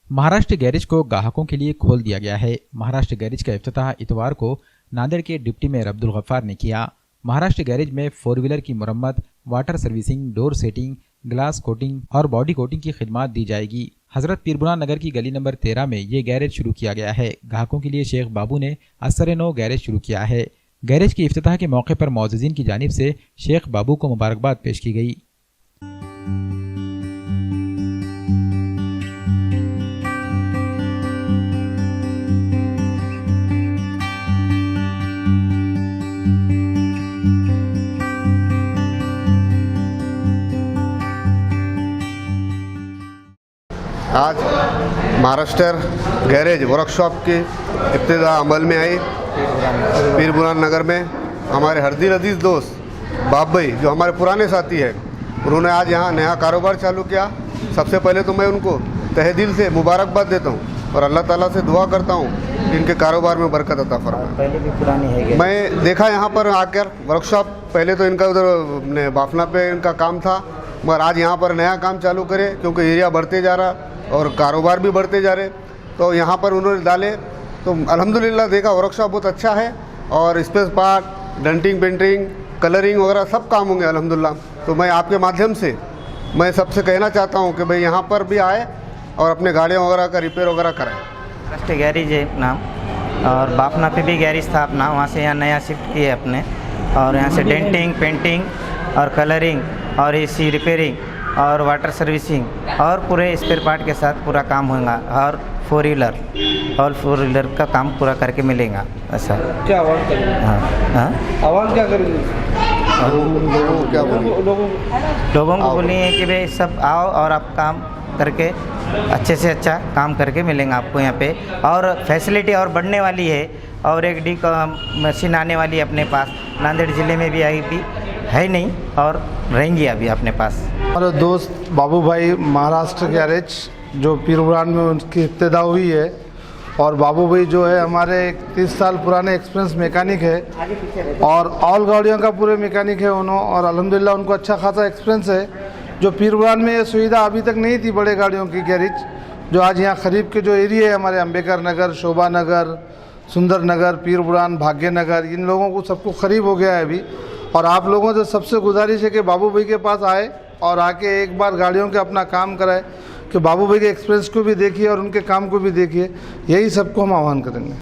Maharashtra garage को ग्राहकों के लिए खोल दिया गया है। महाराष्ट्र गैरेज का इफ्तिताह इतवार को नांदेड़ के डिप्टी मेयर अब्दुल गफ्फार ने किया। महाराष्ट्र गैरेज में 4 व्हीलर की मरम्मत, water servicing, door setting, glass coating और बॉडी कोटिंग की खिदमत दी जाएगी। हजरत पीरबुरान नगर की गली नंबर 13 में ये गैरेज शुरू किया गया है। ग्राहकों के लिए शेख बाबू ने असर-ए-नौ गैरेज शुरू किया है। गैरेज के इफ्तिताह के मौके पर मौजूदीन की जानिब से शेख बाबू को मुबारकबाद पेश की गई। आज महाराष्ट्र गैरेज वर्कशॉप की इब्तिदा अमल में आई पीरबुरान नगर में। हमारे हरदिल अजीज़ दोस्त बाप भाई जो हमारे पुराने साथी हैं, उन्होंने आज यहाँ नया कारोबार चालू किया। सबसे पहले तो मैं उनको तहे दिल से मुबारकबाद देता हूँ और अल्लाह ताला से दुआ करता हूँ कि इनके कारोबार में बरकत अता फरमाए। पहले भी पुरानी है। मैं देखा यहाँ पर आकर वर्कशॉप, पहले तो इनका उधर बाफना पे इनका काम था, मगर आज यहाँ पर नया काम चालू करे क्योंकि एरिया बढ़ते जा रहा और कारोबार भी बढ़ते जा रहे, तो यहाँ पर उन्होंने डाले। तो अल्हम्दुलिल्लाह देखा वर्कशॉप बहुत अच्छा है और स्पेस पार्ट, डंटिंग, पेंटिंग, कलरिंग वगैरह सब काम होंगे अल्हम्दुलिल्लाह। तो मैं आपके माध्यम से मैं सबसे कहना चाहता हूँ कि भाई यहाँ पर भी आए और अपने गाड़ियाँ वगैरह का रिपेयर वगैरह कराएँ। फर्स्ट गैरेज है नाम, और बाफना पे भी गैरेज था अपना, वहाँ से यहाँ नया शिफ्ट किए अपने, और यहाँ से डेंटिंग, पेंटिंग और कलरिंग और एसी रिपेयरिंग और वाटर सर्विसिंग और पूरे स्पेयर पार्ट के साथ पूरा काम होगा। और 4 व्हीलर और 4 व्हीलर का काम पूरा करके मिलेगा। ऐसा क्या आवाज़ करेंगे? हाँ, आवाज़ क्या करेंगे? लोगों को बोलिए कि भाई सब आओ और आप काम करके अच्छे से अच्छा काम करके मिलेंगे आपको यहाँ पे। और फैसिलिटी और बढ़ने वाली है, और एक डी का मशीन आने वाली है अपने पास। नांदेड़ ज़िले में भी आई भी है नहीं और रहेंगी अभी अपने पास। हमारे दोस्त बाबू भाई महाराष्ट्र गैरेज जो पीरबुरान में उनकी इब्तिदा हुई है, और बाबू भाई जो है हमारे 30 साल पुराने एक्सपीरियंस मैकेनिक है और ऑल गाड़ियों का पूरे मैकेनिक है उन्होंने, और अल्हम्दुलिल्लाह उनको अच्छा खासा एक्सपीरियंस है। जो पीरबुरान में ये सुविधा अभी तक नहीं थी बड़े गाड़ियों की गैरेज, जो आज यहाँ करीब के जो एरिया है हमारे अम्बेडकर नगर, शोभा नगर, सुंदर नगर, पीरबुरान, भाग्य नगर, इन लोगों को सबको करीब हो गया है अभी। और आप लोगों से सबसे गुजारिश है कि बाबू भाई के पास आए और आके एक बार गाड़ियों के अपना काम कराए, कि बाबू भाई के एक्सपीरियंस को भी देखिए और उनके काम को भी देखिए। यही सबको हम आह्वान करेंगे।